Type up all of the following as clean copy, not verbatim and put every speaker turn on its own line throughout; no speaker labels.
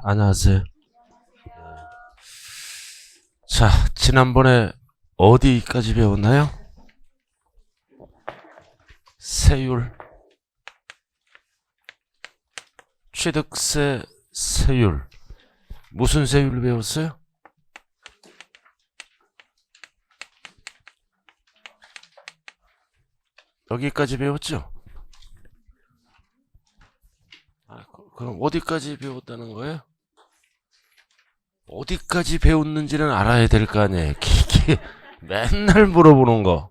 안녕하세요. 자, 지난번에 어디까지 배웠나요? 세율, 취득세 세율. 무슨 세율을 배웠어요? 여기까지 배웠죠? 그럼 어디까지 배웠다는 거예요? 어디까지 배웠는지는 알아야 될 거 아니에요. 맨날 물어보는 거.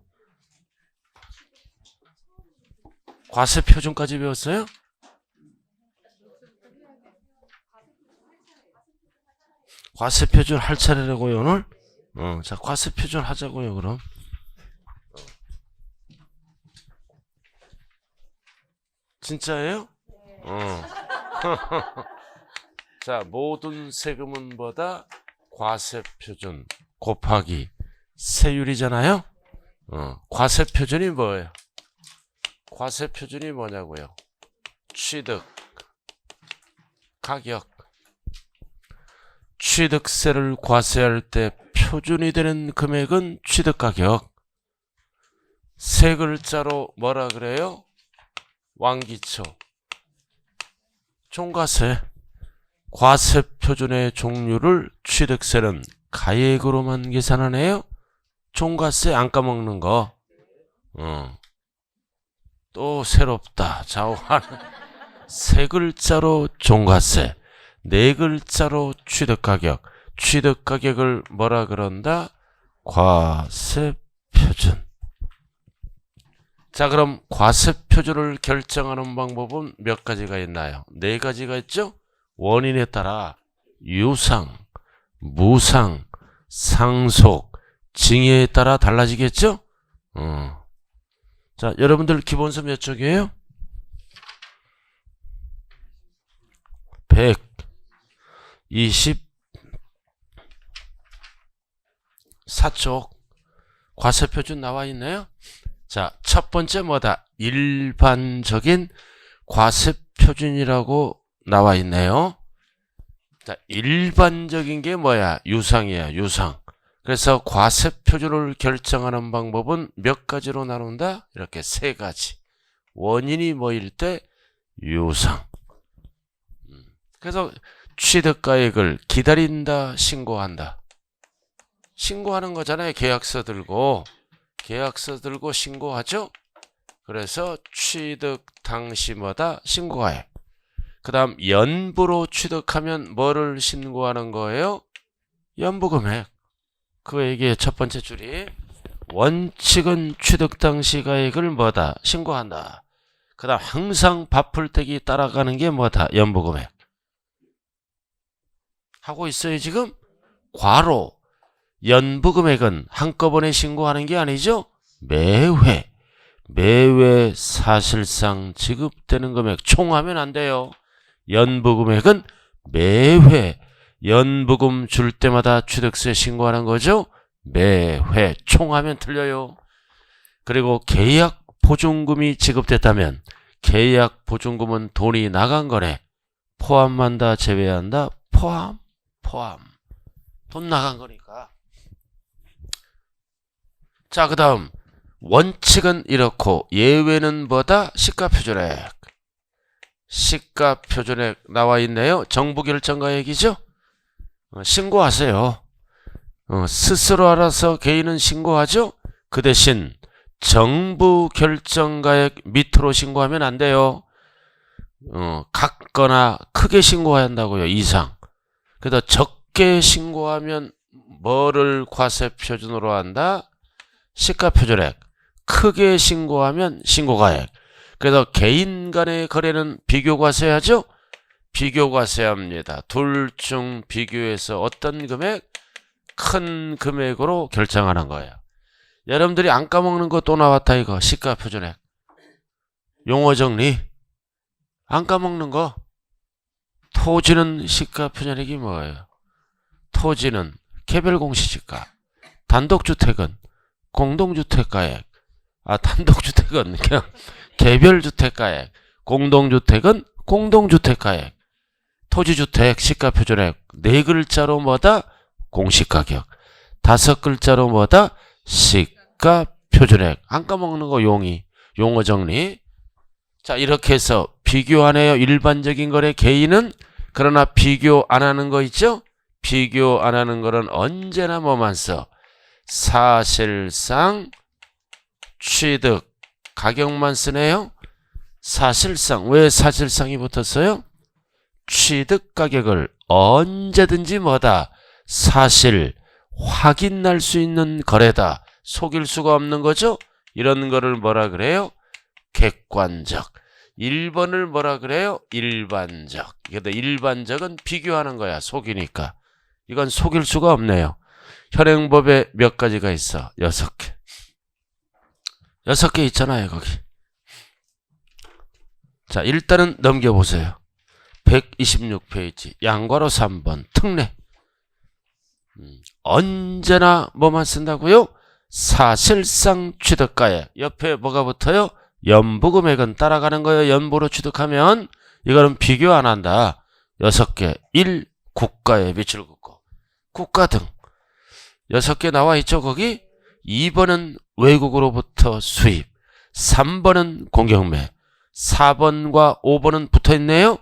과세 표준까지 배웠어요? 과세 표준 할 차례라고요, 오늘? 자, 과세 표준 하자고요, 그럼. 진짜예요? 자, 모든 세금은 뭐다? 과세 표준 곱하기 세율이잖아요? 과세 표준이 뭐예요? 과세 표준이 뭐냐고요? 취득, 가격. 취득세를 과세할 때 표준이 되는 금액은 취득 가격. 세 글자로 뭐라 그래요? 왕기초. 종가세. 과세 표준의 종류를 취득세는 가액으로만 계산하네요. 종가세 안 까먹는 거. 또 새롭다. 좌우하는. 세 글자로 종가세, 네 글자로 취득가격. 취득가격을 뭐라 그런다? 과세 표준. 자, 그럼 과세 표준을 결정하는 방법은 몇 가지가 있나요? 네 가지가 있죠? 원인에 따라 유상, 무상, 상속, 징해에 따라 달라지겠죠? 자, 여러분들 기본서 몇 쪽이에요? 124쪽. 과세표준 나와 있네요. 자, 첫 번째 뭐다? 일반적인 과세표준이라고 나와 있네요. 자, 일반적인 게 뭐야? 유상이야, 유상. 그래서 과세표준을 결정하는 방법은 몇 가지로 나눈다? 이렇게 세 가지. 원인이 뭐일 때? 유상. 그래서 취득가액을 기다린다, 신고한다. 신고하는 거잖아요. 계약서 들고 신고하죠. 그래서 취득 당시 뭐다? 신고가액. 그 다음 연부로 취득하면 뭐를 신고하는 거예요? 연부금액. 그 얘기의 첫 번째 줄이 원칙은 취득 당시 가액을 뭐다? 신고한다. 그 다음 항상 바풀떼기 따라가는 게 뭐다? 연부금액. 하고 있어요 지금? 과로. 연부금액은 한꺼번에 신고하는 게 아니죠? 매회 사실상 지급되는 금액 총하면 안 돼요. 연부금액은 매회 연부금 줄 때마다 취득세 신고하는 거죠? 매회 총하면 틀려요. 그리고 계약 보증금이 지급됐다면 계약 보증금은 돈이 나간 거네. 포함한다, 제외한다? 포함. 돈 나간 거니까. 자, 그 다음 원칙은 이렇고 예외는 뭐다? 시가표준액. 시가표준액 나와 있네요. 정부결정가액이죠? 신고하세요. 스스로 알아서 개인은 신고하죠? 그 대신 정부결정가액 밑으로 신고하면 안 돼요. 같거나 크게 신고해야 한다고요. 이상. 그래서 적게 신고하면 뭐를 과세표준으로 한다? 시가표준액. 크게 신고하면 신고가액. 그래서 개인 간의 거래는 비교과세하죠? 비교과세합니다. 둘 중 비교해서 어떤 금액? 큰 금액으로 결정하는 거예요. 여러분들이 안 까먹는 거 또 나왔다 이거. 시가표준액. 용어 정리. 안 까먹는 거. 토지는 시가표준액이 뭐예요? 토지는 개별공시지가. 단독주택은 공동주택가액. 단독주택은 그냥 개별주택가액. 공동주택은 공동주택가액. 토지주택 시가표준액 4글자로 뭐다? 공시가격. 5글자로 뭐다? 시가표준액. 안 까먹는 거 용어 정리. 자, 이렇게 해서 비교 안 해요. 일반적인 거래 개인은. 그러나 비교 안 하는 거 있죠? 비교 안 하는 거는 언제나 뭐만 써? 사실상 취득 가격만 쓰네요. 사실상. 왜 사실상이 붙었어요? 취득 가격을 언제든지 뭐다? 사실 확인 날 수 있는 거래다. 속일 수가 없는 거죠? 이런 거를 뭐라 그래요? 객관적. 1번을 뭐라 그래요? 일반적. 근데 일반적은 비교하는 거야. 속이니까. 이건 속일 수가 없네요. 현행법에 몇 가지가 있어? 6개. 6개 있잖아요, 거기. 자, 일단은 넘겨보세요. 126페이지. 양괄호 3번. 특례. 언제나 뭐만 쓴다고요? 사실상 취득가액. 옆에 뭐가 붙어요? 연부금액은 따라가는 거예요. 연부로 취득하면 이거는 비교 안 한다. 6개. 1. 국가에 밑을 긋고. 국가 등. 6개 나와 있죠, 거기? 2번은 외국으로부터 수입. 3번은 공경매. 4번과 5번은 붙어 있네요.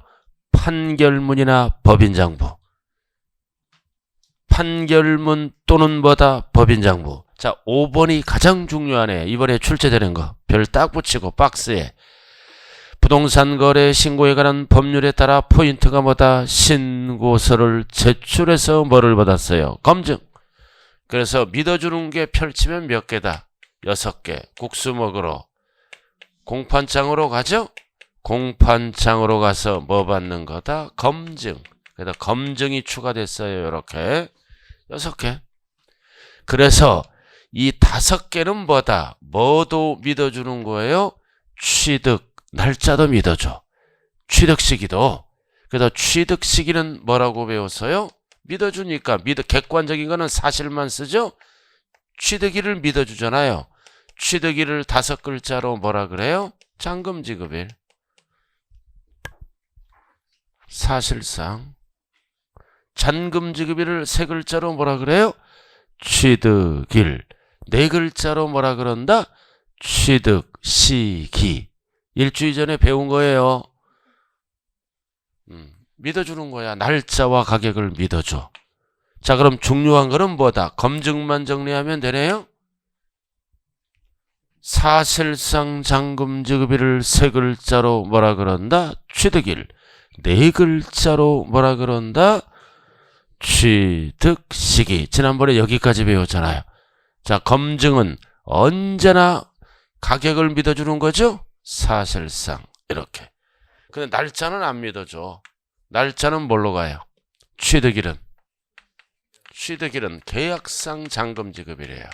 판결문이나 법인장부. 판결문 또는 뭐다? 법인장부. 자, 5번이 가장 중요하네. 이번에 출제되는 거. 별 딱 붙이고 박스에. 부동산 거래 신고에 관한 법률에 따라 포인트가 뭐다? 신고서를 제출해서 뭐를 받았어요? 검증. 그래서 믿어주는 게 펼치면 몇 개다? 6개. 국수 먹으러. 공판장으로 가죠? 공판장으로 가서 뭐 받는 거다? 검증. 그래서 검증이 추가됐어요. 이렇게. 6개. 그래서 이 5개는 뭐다? 뭐도 믿어주는 거예요? 취득. 날짜도 믿어줘. 취득 시기도. 그래서 취득 시기는 뭐라고 배웠어요? 믿어주니까. 객관적인 거는 사실만 쓰죠? 취득일을 믿어주잖아요. 취득일을 5글자로 뭐라 그래요? 잔금지급일. 사실상. 잔금지급일을 3글자로 뭐라 그래요? 취득일. 4글자로 뭐라 그런다? 취득 시기. 일주일 전에 배운 거예요. 믿어주는 거야. 날짜와 가격을 믿어줘. 자, 그럼 중요한 거는 뭐다? 검증만 정리하면 되네요. 사실상 잔금지급일을 3글자로 뭐라 그런다? 취득일. 4글자로 뭐라 그런다? 취득 시기. 지난번에 여기까지 배웠잖아요. 자, 검증은 언제나 가격을 믿어주는 거죠? 사실상. 이렇게. 근데 날짜는 안 믿어줘. 날짜는 뭘로 가요? 취득일은. 취득일은 계약상 잔금지급일이에요.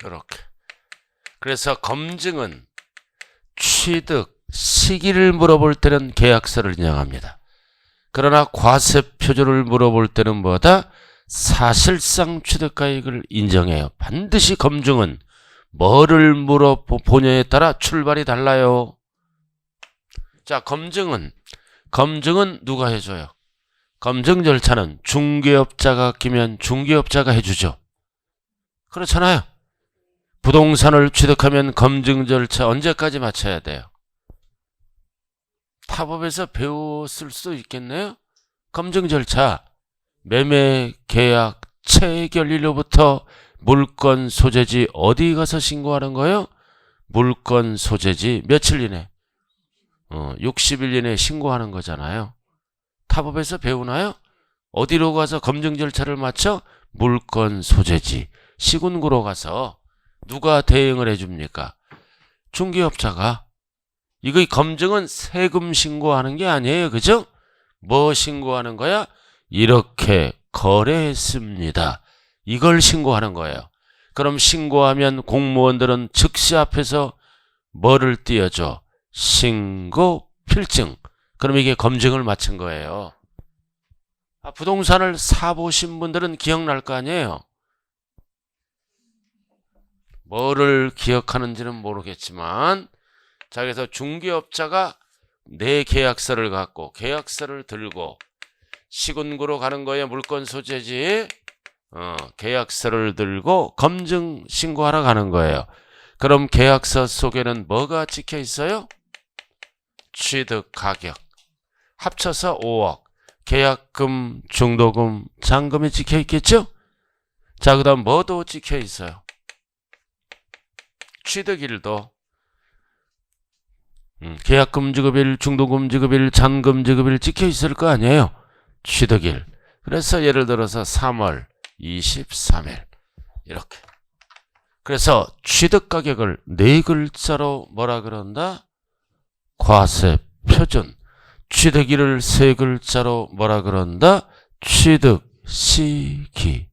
이렇게. 그래서 검증은 취득 시기를 물어볼 때는 계약서를 인용합니다. 그러나 과세표준을 물어볼 때는 뭐다? 사실상 취득가액을 인정해요. 반드시 검증은 뭐를 물어보냐에 따라 출발이 달라요. 자, 검증은 누가 해줘요? 검증 절차는 중개업자가 끼면 중개업자가 해주죠. 그렇잖아요. 부동산을 취득하면 검증 절차 언제까지 마쳐야 돼요? 타법에서 배웠을 수도 있겠네요. 검증 절차. 매매 계약 체결일로부터 물건 소재지 어디 가서 신고하는 거예요? 물건 소재지 며칠 이내? 60일 이내에 신고하는 거잖아요. 타법에서 배우나요? 어디로 가서 검증 절차를 마쳐? 물건 소재지. 시군구로 가서 누가 대행을 해줍니까? 중개업자가. 이거 검증은 세금 신고하는 게 아니에요. 그죠? 뭐 신고하는 거야? 이렇게 거래했습니다. 이걸 신고하는 거예요. 그럼 신고하면 공무원들은 즉시 앞에서 뭐를 띄워줘? 신고 필증. 그럼 이게 검증을 마친 거예요. 부동산을 사보신 분들은 기억날 거 아니에요. 뭐를 기억하는지는 모르겠지만, 자, 그래서 중개업자가 내 계약서를 갖고 계약서를 들고 시군구로 가는 거에 물권 소재지. 계약서를 들고 검증 신고하러 가는 거예요. 그럼 계약서 속에는 뭐가 찍혀 있어요? 취득 가격. 합쳐서 5억. 계약금, 중도금, 잔금이 찍혀 있겠죠? 자, 그 다음 뭐도 찍혀 있어요? 취득일도. 계약금 지급일, 중도금 지급일, 잔금 지급일 찍혀 있을 거 아니에요? 취득일. 그래서 예를 들어서 3월 23일 이렇게. 그래서 취득 가격을 네 글자로 뭐라 그런다? 과세 표준. 취득일을 세 글자로 뭐라 그런다? 취득 시기.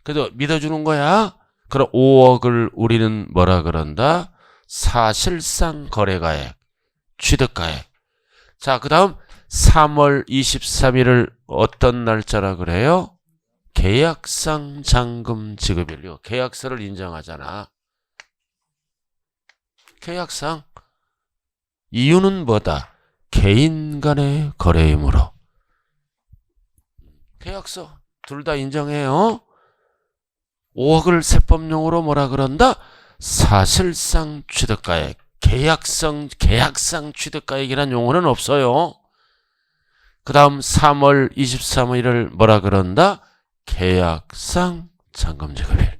그래도 믿어주는 거야. 그럼 5억을 우리는 뭐라 그런다? 사실상 거래가액, 취득가액. 자, 그 다음 3월 23일을 어떤 날짜라 그래요? 계약상 잔금 지급일요. 계약서를 인정하잖아. 계약상. 이유는 뭐다? 개인 간의 거래이므로. 계약서 둘 다 인정해요. 5억을 세법용어로 뭐라 그런다? 사실상 취득가액. 계약상 취득가액이란 용어는 없어요. 그 다음 3월 23일을 뭐라 그런다? 계약상 잔금지급일.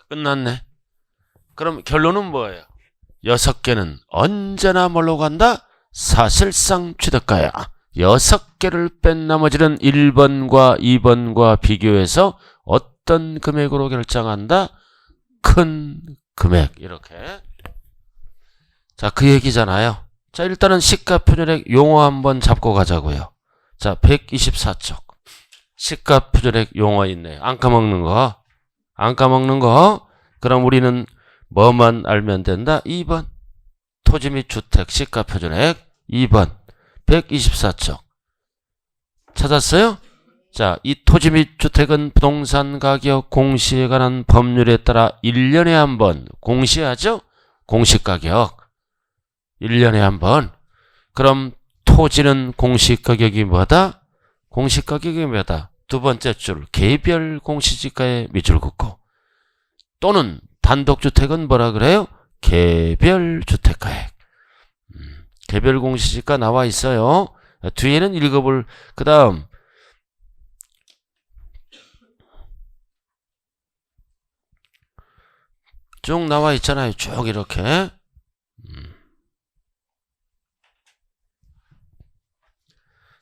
끝났네. 그럼 결론은 뭐예요? 6개는 언제나 뭘로 간다? 사실상 취득가액. 6개를 뺀 나머지는 1번과 2번과 비교해서 어떤 금액으로 결정한다? 큰 금액. 이렇게. 자, 그 얘기잖아요. 자, 일단은 시가표준액 용어 한번 잡고 가자고요. 자, 124쪽. 시가표준액 용어 있네요. 안 까먹는 거. 안 까먹는 거. 그럼 우리는 뭐만 알면 된다? 2번. 토지 및 주택 시가표준액 2번. 124쪽. 찾았어요? 자, 이 토지 및 주택은 부동산 가격 공시에 관한 법률에 따라 1년에 한 번 공시하죠? 공시가격. 1년에 한 번. 그럼 토지는 공시가격이 뭐다? 공시가격이 뭐다? 두 번째 줄 개별 공시지가에 밑줄 긋고. 또는 단독주택은 뭐라 그래요? 개별주택가액. 개별 공시지가 나와 있어요. 뒤에는 읽어볼. 그 다음 쭉 나와 있잖아요. 쭉 이렇게.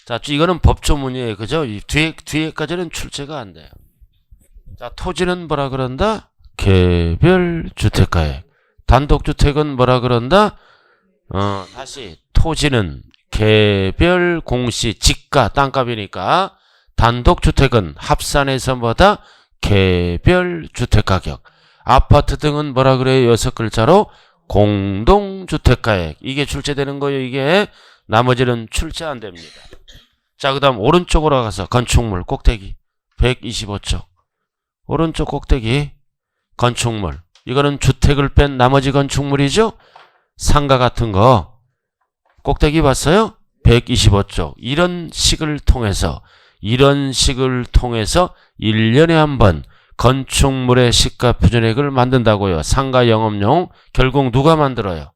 자, 이거는 법조문이에요. 그죠? 뒤에까지는 출제가 안 돼요. 자, 토지는 뭐라 그런다? 개별주택가액. 단독주택은 뭐라 그런다? 다시 토지는 개별 공시 지가 땅값이니까 단독주택은 합산해서 뭐다? 개별주택가격. 아파트 등은 뭐라 그래요? 6글자로 공동주택가액. 이게 출제되는 거예요. 이게 나머지는 출제 안 됩니다. 자, 그 다음 오른쪽으로 가서 건축물 꼭대기 125쪽. 오른쪽 꼭대기 건축물. 이거는 주택을 뺀 나머지 건축물이죠? 상가 같은 거. 꼭대기 봤어요? 125쪽. 이런 식을 통해서 1년에 한 번 건축물의 시가표준액을 만든다고요. 상가 영업용. 결국 누가 만들어요?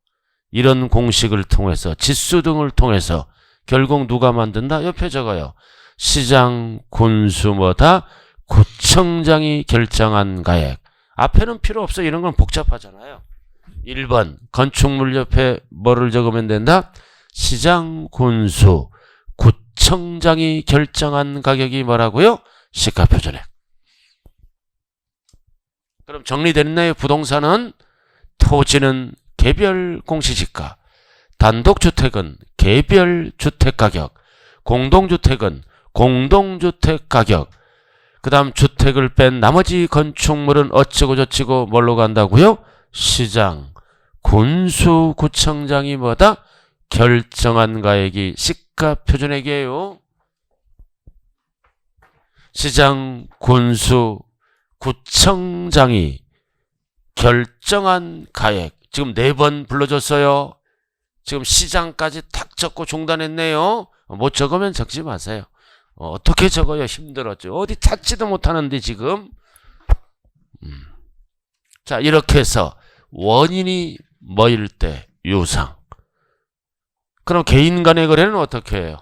이런 공식을 통해서 지수 등을 통해서 결국 누가 만든다? 옆에 적어요. 시장 군수마다 구청장이 결정한 가액. 앞에는 필요 없어. 이런 건 복잡하잖아요. 1번 건축물 옆에 뭐를 적으면 된다? 시장 군수 구청장이 결정한 가격이 뭐라고요? 시가표준액. 그럼 정리됐나요? 부동산은 토지는 개별 공시지가, 단독주택은 개별 주택가격, 공동주택은 공동주택가격. 그 다음 주택을 뺀 나머지 건축물은 어쩌고저쩌고 뭘로 간다고요? 시장, 군수, 구청장이 뭐다? 결정한 가액이 시가표준액이에요. 시장, 군수, 구청장이 결정한 가액. 지금 4번 불러줬어요. 지금 시장까지 탁 적고 중단했네요. 못 적으면 적지 마세요. 어떻게 적어요? 힘들었죠. 어디 찾지도 못하는데 지금. 자, 이렇게 해서 원인이 뭐일 때 유상. 그럼 개인 간의 거래는 어떻게 해요?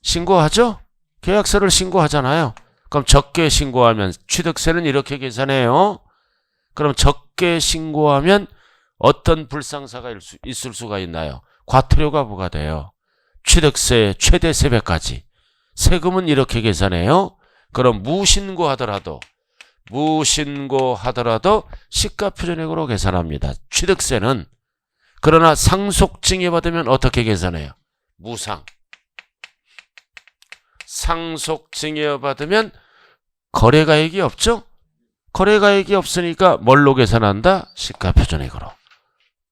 신고하죠? 계약서를 신고하잖아요. 그럼 적게 신고하면 취득세는 이렇게 계산해요. 그럼 적게 신고하면 어떤 불상사가 있을 수가 있나요? 과태료가 부과돼요. 취득세 최대 3배까지. 세금은 이렇게 계산해요. 그럼 무신고하더라도 시가표준액으로 계산합니다. 취득세는. 그러나 상속증여 받으면 어떻게 계산해요? 무상. 상속증여 받으면 거래가액이 없죠? 거래가액이 없으니까 뭘로 계산한다? 시가표준액으로.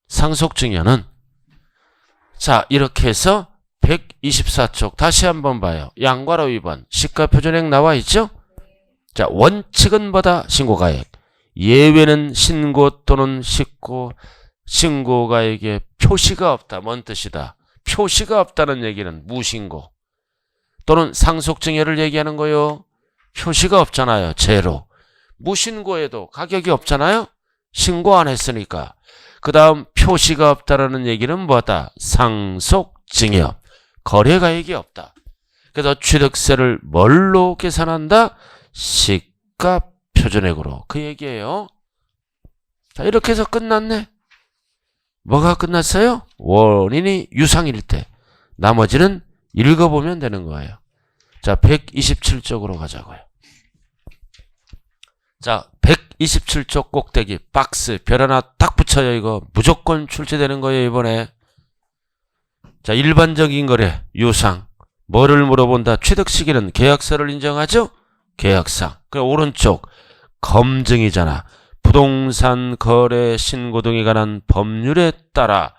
상속증여는. 자, 이렇게 해서 124쪽 다시 한번 봐요. 양괄호 위반. 시가표준액 나와 있죠? 자, 원칙은 뭐다? 신고가액. 예외는 신고 또는 신고가액에 표시가 없다. 뭔 뜻이다? 표시가 없다는 얘기는 무신고 또는 상속증여를 얘기하는 거요. 표시가 없잖아요. 제로. 무신고에도 가격이 없잖아요. 신고 안 했으니까. 그 다음 표시가 없다라는 얘기는 뭐다? 상속증여. 거래가액이 없다. 그래서 취득세를 뭘로 계산한다? 시가표준액으로. 그 얘기예요. 자, 이렇게 해서 끝났네. 뭐가 끝났어요? 원인이 유상일 때. 나머지는 읽어보면 되는 거예요. 자, 127쪽으로 가자고요. 자, 127쪽 꼭대기 박스 별 하나 딱 붙여요. 이거 무조건 출제되는 거예요, 이번에. 자, 일반적인 거래 유상. 뭐를 물어본다? 취득 시기는 계약서를 인정하죠? 계약상. 그 오른쪽 검증이잖아. 부동산 거래 신고 등에 관한 법률에 따라.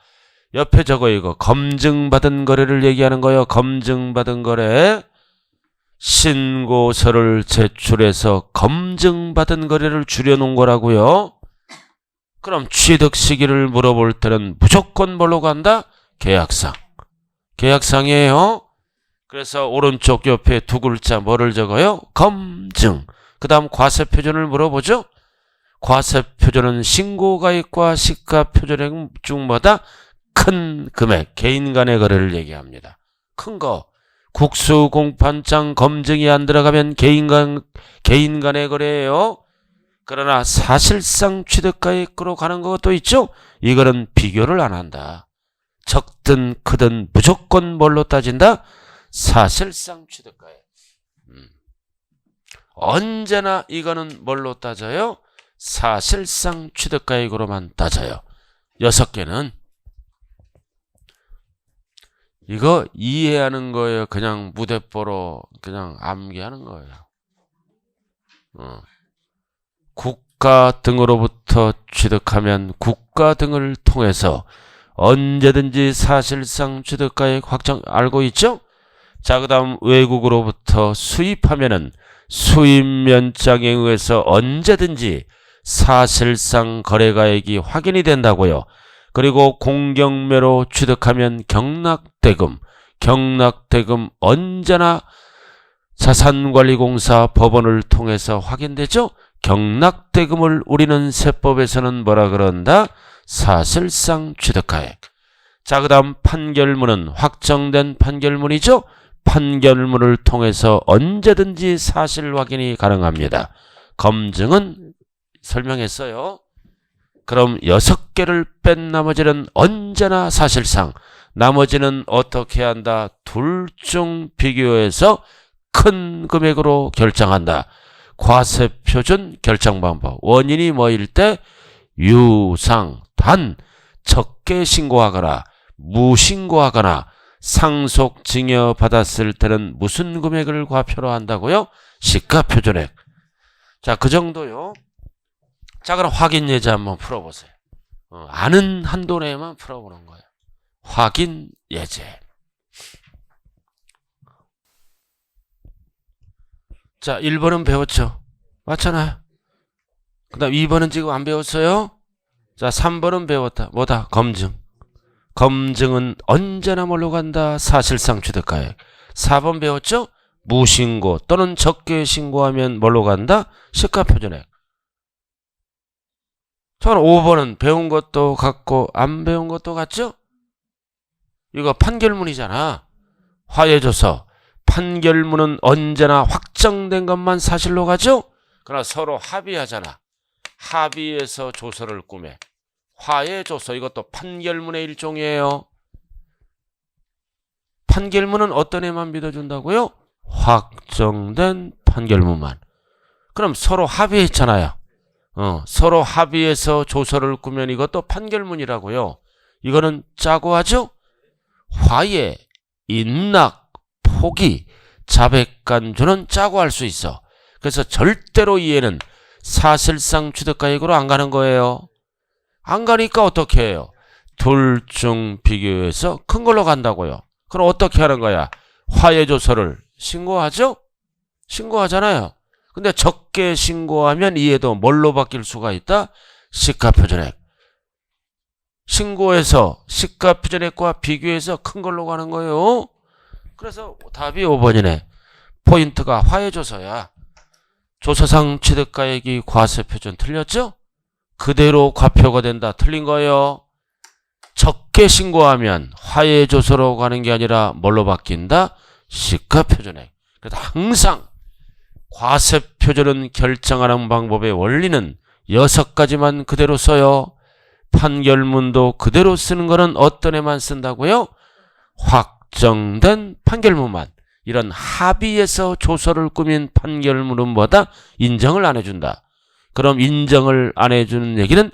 옆에 적어 이거 검증받은 거래를 얘기하는 거예요. 검증받은 거래. 신고서를 제출해서 검증받은 거래를 줄여놓은 거라고요. 그럼 취득 시기를 물어볼 때는 무조건 뭘로 간다? 계약상. 계약상이에요. 그래서 오른쪽 옆에 두 글자 뭐를 적어요? 검증. 그 다음 과세표준을 물어보죠. 과세표준은 신고가액과 시가표준액 중 뭐다? 큰 금액, 개인 간의 거래를 얘기합니다. 큰 거. 국수공판장 검증이 안 들어가면 개인 간의 거래예요. 그러나 사실상 취득가액으로 가는 것도 있죠. 이거는 비교를 안 한다. 적든 크든 무조건 뭘로 따진다? 사실상 취득가액. 언제나 이거는 뭘로 따져요? 사실상 취득가액으로만 따져요. 6개는. 이거 이해하는 거예요. 그냥 무대뽀로 그냥 암기하는 거예요. 국가 등으로부터 취득하면 국가 등을 통해서 언제든지 사실상 취득가액 확정 알고 있죠? 자, 그 다음 외국으로부터 수입하면은 수입면장에 의해서 언제든지 사실상 거래가액이 확인이 된다고요. 그리고 공경매로 취득하면 경락대금 언제나 자산관리공사 법원을 통해서 확인되죠? 경락대금을 우리는 세법에서는 뭐라 그런다? 사실상 취득가액. 자, 그 다음 판결문은 확정된 판결문이죠? 판결문을 통해서 언제든지 사실 확인이 가능합니다. 검증은 설명했어요. 그럼 6개를 뺀 나머지는 언제나 사실상. 나머지는 어떻게 한다? 둘 중 비교해서 큰 금액으로 결정한다. 과세표준 결정방법. 원인이 뭐일 때? 유상. 단 적게 신고하거나 무신고하거나 상속증여 받았을 때는 무슨 금액을 과표로 한다고요? 시가표준액. 자, 그 정도요. 자, 그럼 확인 예제 한번 풀어보세요. 아는 한도 내에만 풀어보는 거예요. 확인 예제. 자, 1번은 배웠죠? 맞잖아요. 그 다음 2번은 지금 안 배웠어요? 자, 3번은 배웠다. 뭐다? 검증. 검증은 언제나 뭘로 간다? 사실상 취득가액. 4번 배웠죠? 무신고 또는 적게 신고하면 뭘로 간다? 시가표준액. 저는 5번은 배운 것도 같고 안 배운 것도 같죠? 이거 판결문이잖아. 화해조서. 판결문은 언제나 확정된 것만 사실로 가죠? 그러나 서로 합의하잖아. 합의해서 조서를 꾸매. 화해조서 이것도 판결문의 일종이에요. 판결문은 어떤 애만 믿어준다고요? 확정된 판결문만. 그럼 서로 합의했잖아요. 서로 합의해서 조서를 꾸면 이것도 판결문이라고요. 이거는 짜고 하죠? 화해, 인낙, 포기, 자백간주는 짜고 할 수 있어. 그래서 절대로 이해는 사실상 취득가액으로 안 가는 거예요. 안 가니까 어떻게 해요? 둘 중 비교해서 큰 걸로 간다고요. 그럼 어떻게 하는 거야? 화해조서를 신고하죠? 신고하잖아요. 근데 적게 신고하면 이해도 뭘로 바뀔 수가 있다? 시가표준액. 신고해서 시가표준액과 비교해서 큰 걸로 가는 거예요. 그래서 답이 5번이네. 포인트가 화해조서야. 조서상 취득가액이 과세표준 틀렸죠? 그대로 과표가 된다. 틀린 거예요. 적게 신고하면 화해조서로 가는 게 아니라 뭘로 바뀐다? 시가표준액. 그래서 항상 과세표준은 결정하는 방법의 원리는 6가지만 그대로 써요. 판결문도 그대로 쓰는 거는 어떤 애만 쓴다고요? 확정된 판결문만. 이런 합의에서 조서를 꾸민 판결문은 뭐다? 인정을 안 해준다. 그럼 인정을 안 해주는 얘기는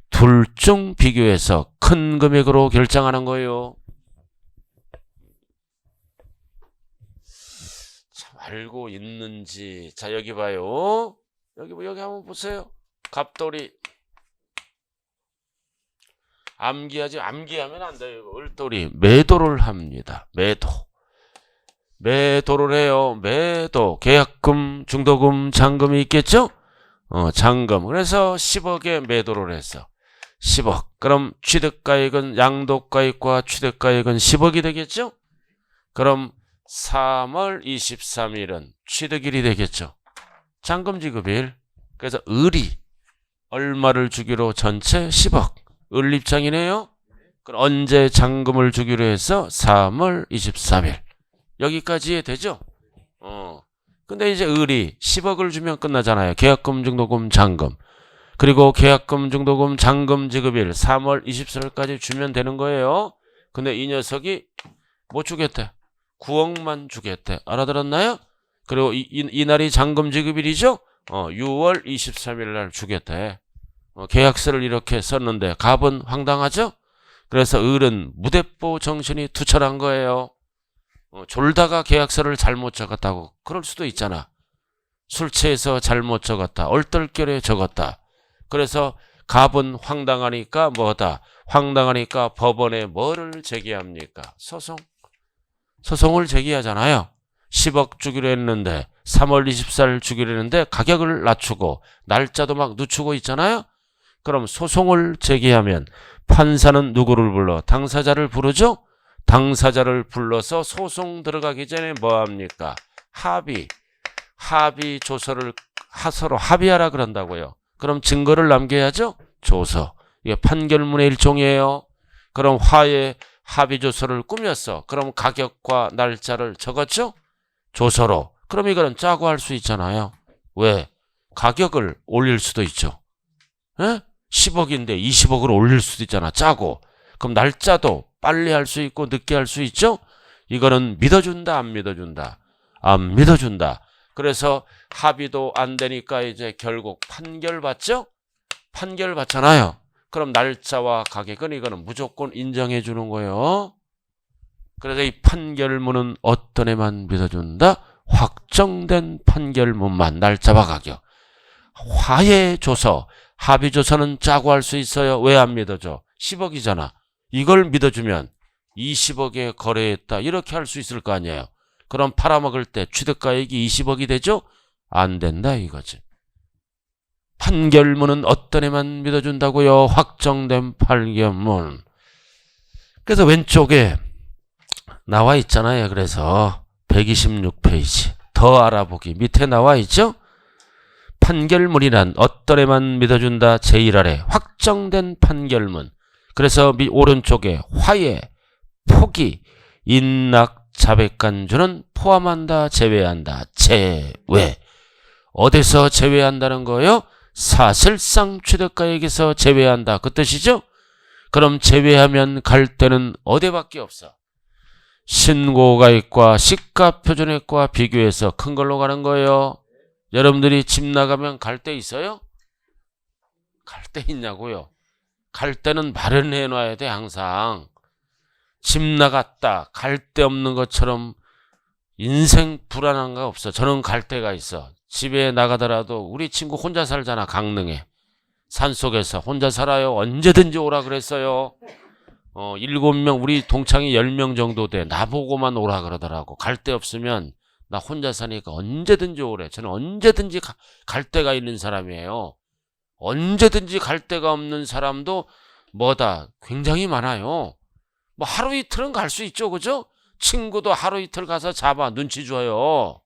둘 중 비교해서 큰 금액으로 결정하는 거예요. 참 알고 있는지. 자, 여기 봐요. 여기 한번 보세요. 갑돌이. 암기하면 안 돼요. 을돌이 매도를 합니다. 매도를 해요. 매도. 계약금, 중도금, 잔금이 있겠죠? 잔금. 그래서 10억에 매도를 했어. 10억. 그럼 취득가액은 양도가액과 취득가액은 10억이 되겠죠? 그럼 3월 23일은 취득일이 되겠죠? 잔금 지급일. 그래서 을이 얼마를 주기로 전체 10억. 을 입장이네요. 그럼 언제 잔금을 주기로 해서 3월 23일. 여기까지 이해되죠? 근데 이제 을이 10억을 주면 끝나잖아요. 계약금, 중도금, 잔금. 그리고 계약금, 중도금, 잔금 지급일 3월 24일까지 주면 되는 거예요. 근데 이 녀석이 못 주겠대. 9억만 주겠대. 알아들었나요? 그리고 이날이 잔금 지급일이죠? 6월 23일 날 주겠대. 계약서를 이렇게 썼는데 갑은 황당하죠? 그래서 을은 무대뽀 정신이 투철한 거예요. 졸다가 계약서를 잘못 적었다고. 그럴 수도 있잖아. 술 취해서 잘못 적었다. 얼떨결에 적었다. 그래서 갑은 황당하니까 뭐다? 황당하니까 법원에 뭐를 제기합니까? 소송을 제기하잖아요. 10억 주기로 했는데 3월 24일 주기로 했는데 가격을 낮추고 날짜도 막 늦추고 있잖아요. 그럼 소송을 제기하면 판사는 누구를 불러? 당사자를 부르죠? 당사자를 불러서 소송 들어가기 전에 뭐합니까? 합의 조서를 서로 합의하라 그런다고요. 그럼 증거를 남겨야죠? 조서. 이게 판결문의 일종이에요. 그럼 합의 조서를 꾸몄어. 그럼 가격과 날짜를 적었죠? 조서로. 그럼 이거는 짜고 할 수 있잖아요. 왜? 가격을 올릴 수도 있죠. 에? 10억인데 20억으로 올릴 수도 있잖아. 짜고. 그럼 날짜도 빨리 할 수 있고 늦게 할 수 있죠? 이거는 믿어준다, 안 믿어준다? 안 믿어준다. 그래서 합의도 안 되니까 이제 결국 판결 받죠? 판결 받잖아요. 그럼 날짜와 가격은 이거는 무조건 인정해 주는 거예요. 그래서 이 판결문은 어떤 애만 믿어준다? 확정된 판결문만, 날짜와 가격. 화해조서, 합의조서는 짜고 할 수 있어요. 왜 안 믿어줘? 10억이잖아. 이걸 믿어주면 20억에 거래했다. 이렇게 할 수 있을 거 아니에요. 그럼 팔아먹을 때 취득가액이 20억이 되죠? 안 된다 이거지. 판결문은 어떤 애만 믿어준다고요? 확정된 판결문. 그래서 왼쪽에 나와 있잖아요. 그래서 126페이지 더 알아보기 밑에 나와 있죠. 판결문이란 어떠래만 믿어준다. 제1아래 확정된 판결문. 그래서 오른쪽에 화해, 포기, 인락, 자백간주는 포함한다. 제외한다. 제외. 어디서 제외한다는 거예요? 사실상 취득가액에서 제외한다. 그 뜻이죠? 그럼 제외하면 갈 때는 어디밖에 없어? 신고가액과 시가표준액과 비교해서 큰 걸로 가는 거예요. 여러분들이 집 나가면 갈 데 있어요? 갈 데 있냐고요? 갈 때는 마련해 놔야 돼. 항상 집 나갔다 갈 데 없는 것처럼 인생 불안한 거 없어. 저는 갈 데가 있어. 집에 나가더라도 우리 친구 혼자 살잖아. 강릉에 산속에서 혼자 살아요. 언제든지 오라 그랬어요. 7명 우리 동창이 10명 정도 돼. 나보고만 오라 그러더라고. 갈 데 없으면 나 혼자 사니까 언제든지 오래. 저는 언제든지 갈 데가 있는 사람이에요. 언제든지 갈 데가 없는 사람도 뭐다 굉장히 많아요. 뭐 하루 이틀은 갈 수 있죠. 그죠? 친구도 하루 이틀 가서 잡아 눈치 줘요.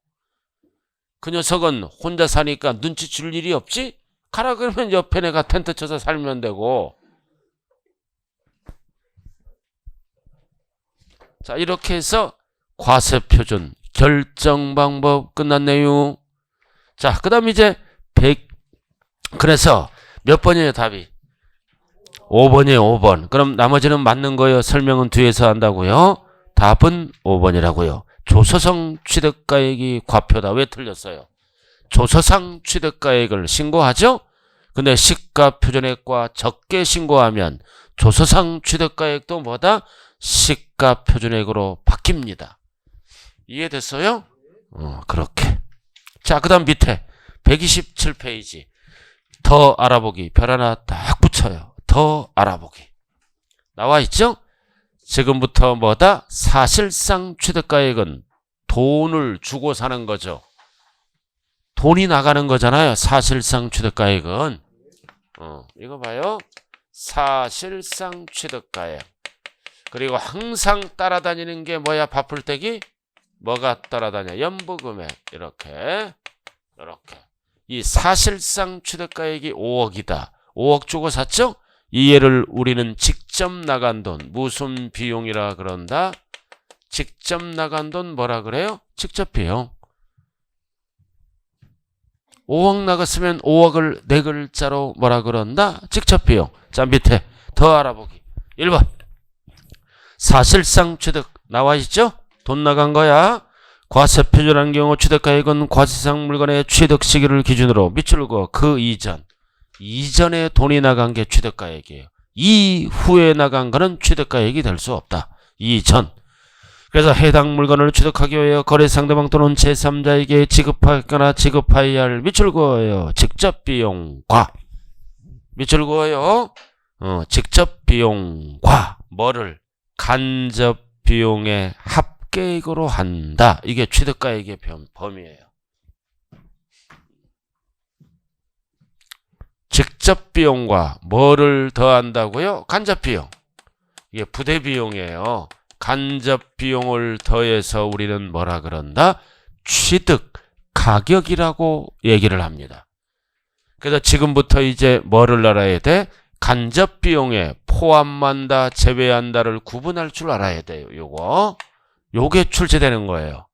그 녀석은 혼자 사니까 눈치 줄 일이 없지? 가라 그러면 옆에 내가 텐트 쳐서 살면 되고. 자, 이렇게 해서 과세표준 결정 방법 끝났네요. 자, 그 다음 이제 그래서 몇 번이에요 답이? 5번이에요 5번. 그럼 나머지는 맞는 거예요. 설명은 뒤에서 한다고요. 답은 5번이라고요. 조서상 취득가액이 과표다. 왜 틀렸어요? 조서상 취득가액을 신고하죠? 근데 시가표준액과 적게 신고하면 조서상 취득가액도 뭐다? 시가표준액으로 바뀝니다. 이해됐어요? 그렇게. 자, 그 다음 밑에 127페이지 더 알아보기 별 하나 딱 붙여요. 더 알아보기 나와 있죠? 지금부터 뭐다? 사실상 취득가액은 돈을 주고 사는 거죠. 돈이 나가는 거잖아요. 사실상 취득가액은. 이거 봐요. 사실상 취득가액. 그리고 항상 따라다니는 게 뭐야? 바풀떼기? 뭐가 따라다녀? 연부금액. 이렇게. 이 사실상 취득가액이 5억이다. 5억 주고 샀죠? 이 예를 우리는 직접 나간 돈. 무슨 비용이라 그런다? 직접 나간 돈 뭐라 그래요? 직접 비용. 5억 나갔으면 5억을 4글자로 뭐라 그런다? 직접 비용. 자, 밑에 더 알아보기. 1번. 사실상 취득 나와 있죠? 돈 나간 거야. 과세표준한 경우 취득가액은 과세상 물건의 취득 시기를 기준으로 밑줄고 그 이전에 돈이 나간 게 취득가액이에요. 이후에 나간 거는 취득가액이 될 수 없다. 이전. 그래서 해당 물건을 취득하기 위해 거래 상대방 또는 제3자에게 지급하거나 지급하여야 할 밑줄그어요. 직접 비용과 밑줄그어요. 직접 비용과 뭐를 간접 비용의 합계액으로 한다. 이게 취득가액의 범위예요. 직접 비용과 뭐를 더한다고요? 간접 비용. 이게 부대 비용이에요. 간접 비용을 더해서 우리는 뭐라 그런다? 취득 가격이라고 얘기를 합니다. 그래서 지금부터 이제 뭐를 알아야 돼? 간접 비용에 포함한다, 제외한다를 구분할 줄 알아야 돼요. 요게 출제되는 거예요.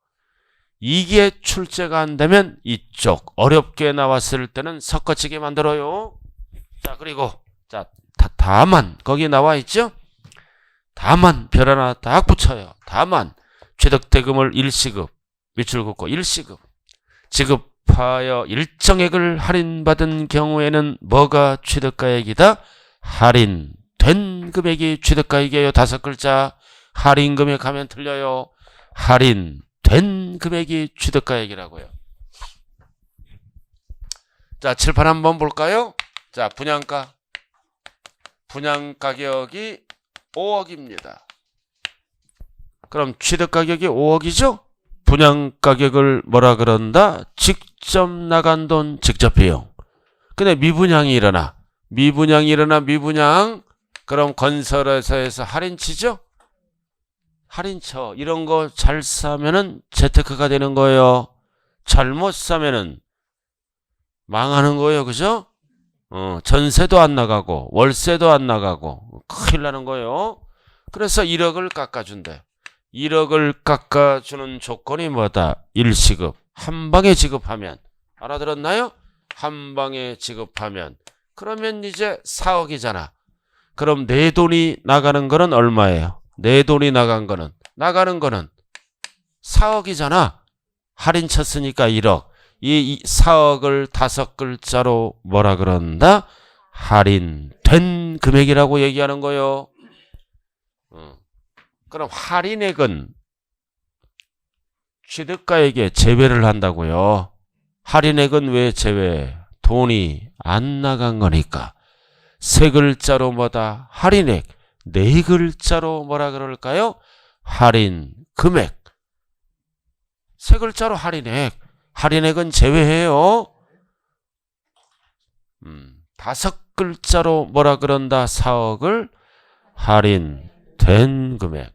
이게 출제가 안 되면 이쪽 어렵게 나왔을 때는 섞어치게 만들어요. 자, 그리고 자, 다만 거기 나와 있죠? 다만 별 하나 딱 붙여요. 다만 취득대금을 일시급 밑줄 긋고 일시급 지급하여 일정액을 할인받은 경우에는 뭐가 취득가액이다? 할인된 금액이 취득가액이에요. 5글자. 할인금액 하면 틀려요. 할인된 금액이 취득가액이라고요. 자, 칠판 한번 볼까요? 자, 분양가격이 5억입니다. 그럼 취득가격이 5억이죠? 분양가격을 뭐라 그런다? 직접 나간 돈, 직접 비용. 근데 미분양이 일어나. 미분양. 그럼 건설회사에서 할인치죠? 할인처 이런 거 잘 사면은 재테크가 되는 거예요. 잘못 사면은 망하는 거예요. 그죠? 전세도 안 나가고 월세도 안 나가고 큰일 나는 거예요. 그래서 1억을 깎아준대. 1억을 깎아주는 조건이 뭐다? 일시급. 한 방에 지급하면. 알아들었나요? 한 방에 지급하면. 그러면 이제 4억이잖아. 그럼 내 돈이 나가는 거는 얼마예요? 내 돈이 나가는 거는 4억이잖아. 할인 쳤으니까 1억. 이 4억을 5글자로 뭐라 그런다? 할인된 금액이라고 얘기하는 거예요. 그럼 할인액은 취득가액에 제외를 한다고요. 할인액은 왜 제외? 돈이 안 나간 거니까. 세 글자로 뭐다? 할인액. 네 글자로 뭐라 그럴까요? 할인 금액. 세 글자로 할인액. 할인액은 제외해요. 5글자로 뭐라 그런다? 4억을 할인된 금액.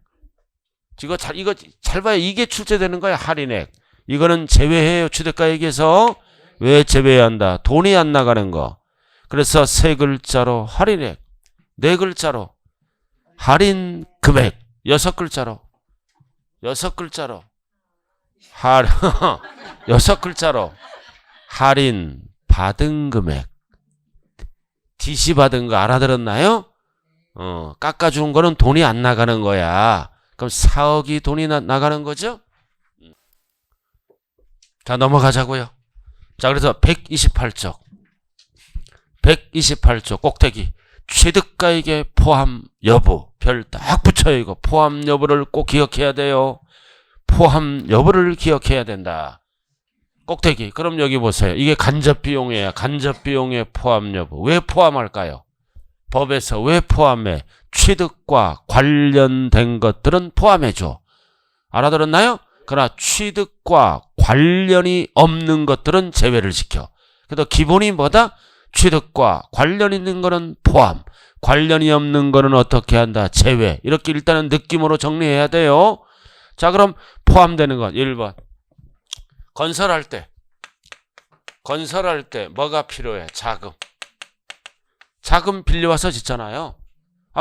이거 잘 봐요. 이게 출제되는 거야. 할인액. 이거는 제외해요. 취득가액에서. 왜 제외해야 한다? 돈이 안 나가는 거. 그래서 세 글자로 할인액. 네 글자로 할인 금액. 6글자로. 6글자로. 6글자로 할인 받은 금액. DC 받은 거 알아들었나요? 깎아준 거는 돈이 안 나가는 거야. 그럼 4억이 돈이 나가는 거죠? 자, 넘어가자고요. 자, 그래서 128쪽. 128쪽 꼭대기. 취득가액의 포함 여부. 별 딱 붙여요. 이거 포함 여부를 꼭 기억해야 돼요. 포함 여부를 기억해야 된다. 꼭대기. 그럼 여기 보세요. 이게 간접비용이에요. 간접비용의 포함 여부. 왜 포함할까요? 법에서 왜 포함해? 취득과 관련된 것들은 포함해줘. 알아들었나요? 그러나 취득과 관련이 없는 것들은 제외를 시켜. 그래서 기본이 뭐다? 취득과 관련 있는 거는 포함. 관련이 없는 거는 어떻게 한다? 제외. 이렇게 일단은 느낌으로 정리해야 돼요. 자, 그럼 포함되는 것 1번. 건설할 때 뭐가 필요해? 자금. 자금 빌려와서 짓잖아요.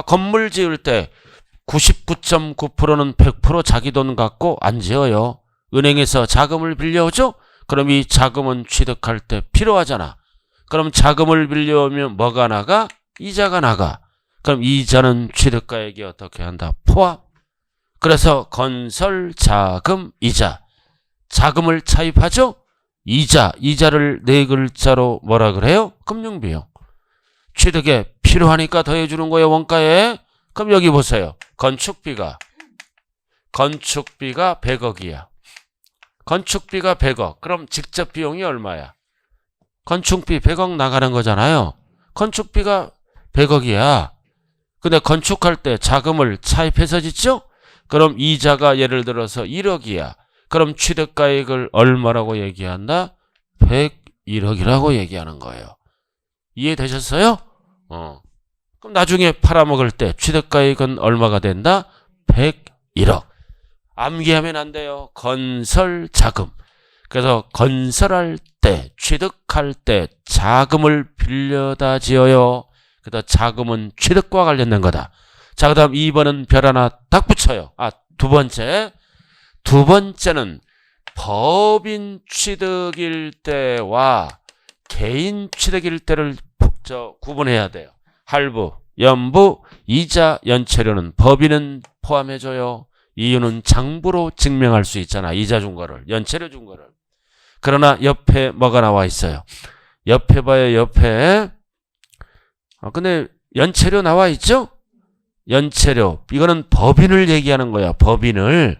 건물 지을 때 99.9%는 100% 자기 돈 갖고 안 지어요. 은행에서 자금을 빌려오죠? 그럼 이 자금은 취득할 때 필요하잖아. 그럼 자금을 빌려오면 뭐가 나가? 이자가 나가. 그럼 이자는 취득가액이 어떻게 한다? 포함. 그래서 건설 자금 이자. 자금을 차입하죠? 이자를 네 글자로 뭐라 그래요? 금융비용. 취득에 필요하니까 더해주는 거예요. 원가에. 그럼 여기 보세요. 건축비가 100억이야. 건축비가 100억. 그럼 직접 비용이 얼마야? 건축비 100억 나가는 거잖아요. 건축비가 100억이야. 근데 건축할 때 자금을 차입해서 짓죠? 그럼 이자가 예를 들어서 1억이야. 그럼 취득가액을 얼마라고 얘기한다? 101억이라고 얘기하는 거예요. 이해되셨어요? 그럼 나중에 팔아먹을 때 취득가액은 얼마가 된다? 101억. 암기하면 안 돼요. 건설 자금. 그래서 건설할 때, 취득할 때 자금을 빌려다 지어요. 그래서 자금은 취득과 관련된 거다. 자, 그 다음 2번은 별 하나 딱 붙여요. 두 번째. 두 번째는 법인 취득일 때와 개인 취득일 때를 구분해야 돼요. 할부, 연부, 이자, 연체료는 법인은 포함해줘요. 이유는 장부로 증명할 수 있잖아. 이자 준 거를, 연체료 준 거를. 그러나 옆에 뭐가 나와 있어요? 옆에 봐요. 옆에. 근데 연체료 나와 있죠? 연체료. 이거는 법인을 얘기하는 거야. 법인을.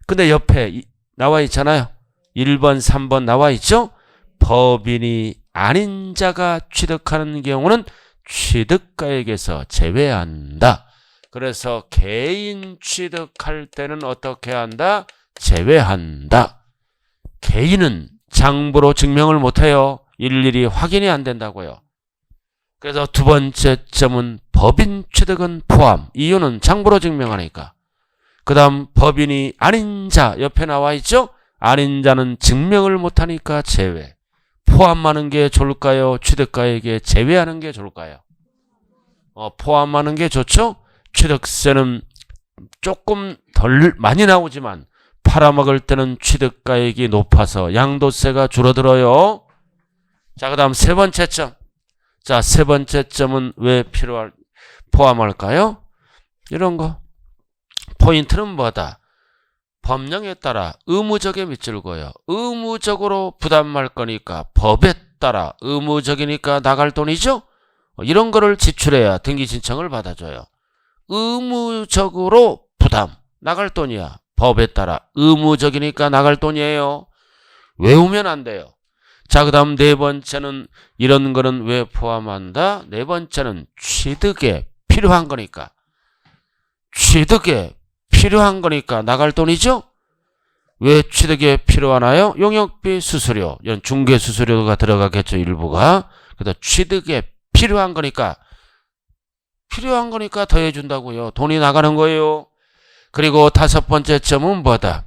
근데 옆에 나와 있잖아요. 1번, 3번 나와 있죠? 법인이 아닌 자가 취득하는 경우는 취득가액에서 제외한다. 그래서 개인 취득할 때는 어떻게 한다? 제외한다. 개인은 장부로 증명을 못해요. 일일이 확인이 안 된다고요. 그래서 두 번째 점은 법인 취득은 포함. 이유는 장부로 증명하니까. 그 다음 법인이 아닌 자 옆에 나와 있죠? 아닌 자는 증명을 못하니까 제외. 포함하는 게 좋을까요? 취득가액에 제외하는 게 좋을까요? 포함하는 게 좋죠? 취득세는 조금 덜 많이 나오지만 팔아먹을 때는 취득가액이 높아서 양도세가 줄어들어요. 자, 그 다음 세 번째 점. 자, 세 번째 점은 왜 포함할까요? 이런 거. 포인트는 뭐다? 법령에 따라 의무적에 밑줄 그어요. 의무적으로 부담할 거니까 법에 따라 의무적이니까 나갈 돈이죠? 이런 거를 지출해야 등기 신청을 받아줘요. 의무적으로 부담 나갈 돈이야. 법에 따라 의무적이니까 나갈 돈이에요. 외우면 안 돼요. 자, 그 다음 네 번째는 이런 거는 왜 포함한다? 네 번째는 취득에 필요한 거니까. 취득에 필요한 거니까 나갈 돈이죠? 왜 취득에 필요하나요? 용역비 수수료, 이런 중개 수수료가 들어가겠죠, 일부가. 그래서 취득에 필요한 거니까 더해준다고요. 돈이 나가는 거예요. 그리고 다섯 번째 점은 뭐다?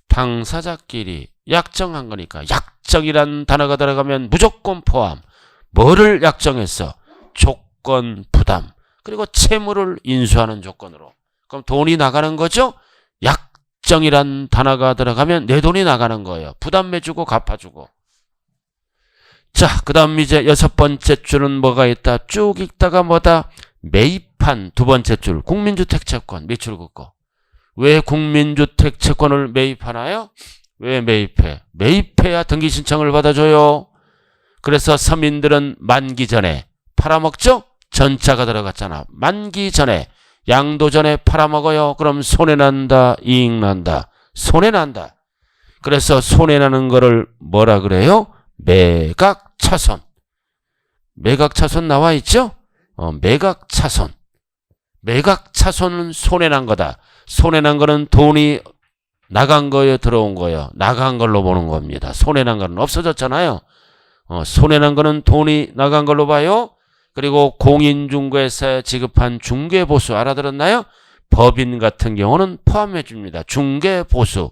당사자끼리 약정한 거니까. 약정이란 단어가 들어가면 무조건 포함. 뭐를 약정했어? 조건 부담. 그리고 채무를 인수하는 조건으로. 그럼 돈이 나가는 거죠? 약정이란 단어가 들어가면 내 돈이 나가는 거예요. 부담해주고 갚아주고. 자, 그 다음 이제 여섯 번째 줄은 뭐가 있다? 쭉 읽다가 뭐다? 매입한 두 번째 줄. 국민주택채권 밑줄 긋고. 왜 국민주택채권을 매입하나요? 왜 매입해? 매입해야 등기 신청을 받아줘요. 그래서 서민들은 만기 전에 팔아먹죠? 전자가 들어갔잖아. 만기 전에, 양도 전에 팔아먹어요. 그럼 손해난다, 이익난다? 손해난다. 그래서 손해나는 거를 뭐라 그래요? 매각차손. 매각차손 나와 있죠? 매각차손. 매각차손은 손해난 거다. 손해난 거는 돈이 나간 거에 들어온 거예요. 나간 걸로 보는 겁니다. 손해난 거는 없어졌잖아요. 손해난 거는 돈이 나간 걸로 봐요. 그리고 공인중개사에 지급한 중개보수 알아들었나요? 법인 같은 경우는 포함해 줍니다. 중개보수.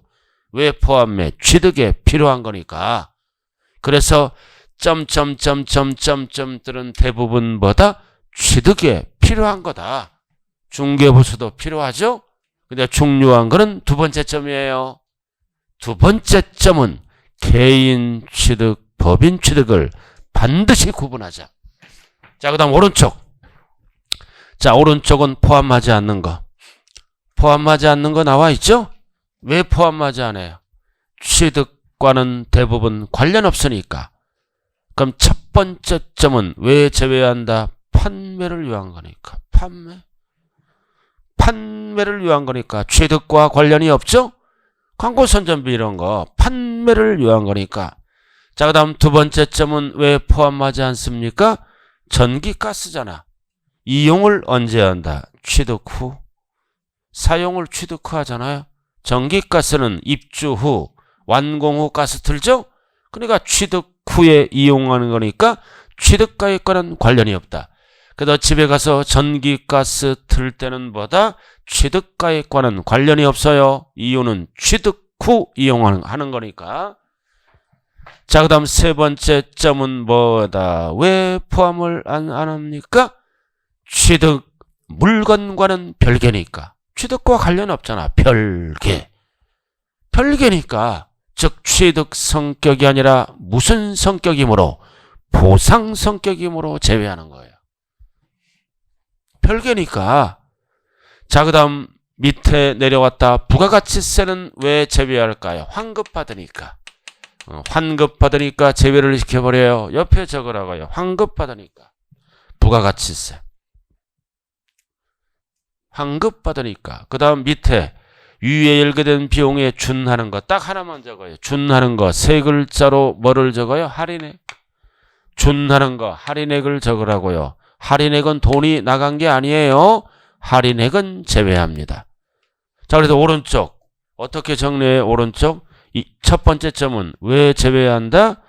왜 포함해? 취득에 필요한 거니까. 그래서 점점점점점점들은 대부분 뭐다? 취득에 필요한 거다. 중개보수도 필요하죠? 근데 중요한 거는 두 번째 점이에요. 두 번째 점은 개인 취득, 법인 취득을 반드시 구분하자. 자, 그 다음 오른쪽. 자, 오른쪽은 포함하지 않는 거. 포함하지 않는 거 나와 있죠? 왜 포함하지 않아요? 취득과는 대부분 관련 없으니까. 그럼 첫 번째 점은 왜 제외한다? 판매를 위한 거니까. 판매를 위한 거니까 취득과 관련이 없죠? 광고 선전비 이런 거 판매를 위한 거니까. 자, 그 다음 두 번째 점은 왜 포함하지 않습니까? 전기가스잖아. 이용을 언제 한다? 취득 후. 사용을 취득 후 하잖아요. 전기가스는 입주 후, 완공 후 가스 틀죠? 그러니까 취득 후에 이용하는 거니까 취득가액과는 관련이 없다. 그래서 집에 가서 전기가스 틀 때는 뭐다? 취득가액과는 관련이 없어요. 이유는 취득 후 이용하는 거니까. 자, 그 다음 세 번째 점은 뭐다? 왜 포함을 안 합니까? 취득 물건과는 별개니까. 취득과 관련 없잖아. 별개니까. 즉 취득 성격이 아니라 무슨 성격이므로? 보상 성격이므로 제외하는 거예요. 별개니까. 자, 그 다음 밑에 내려왔다. 부가가치세는 왜 제외할까요? 환급받으니까. 환급받으니까 제외를 시켜버려요. 옆에 적으라고요. 환급받으니까. 부가가치세. 환급받으니까. 그 다음 밑에 유예 열거된 비용에 준하는 거 딱 하나만 적어요. 준하는 거 세 글자로 뭐를 적어요? 할인액. 준하는 거 할인액을 적으라고요. 할인액은 돈이 나간 게 아니에요. 할인액은 제외합니다. 자, 그래서 오른쪽 어떻게 정리해? 오른쪽 이 첫 번째 점은 왜 제외한다?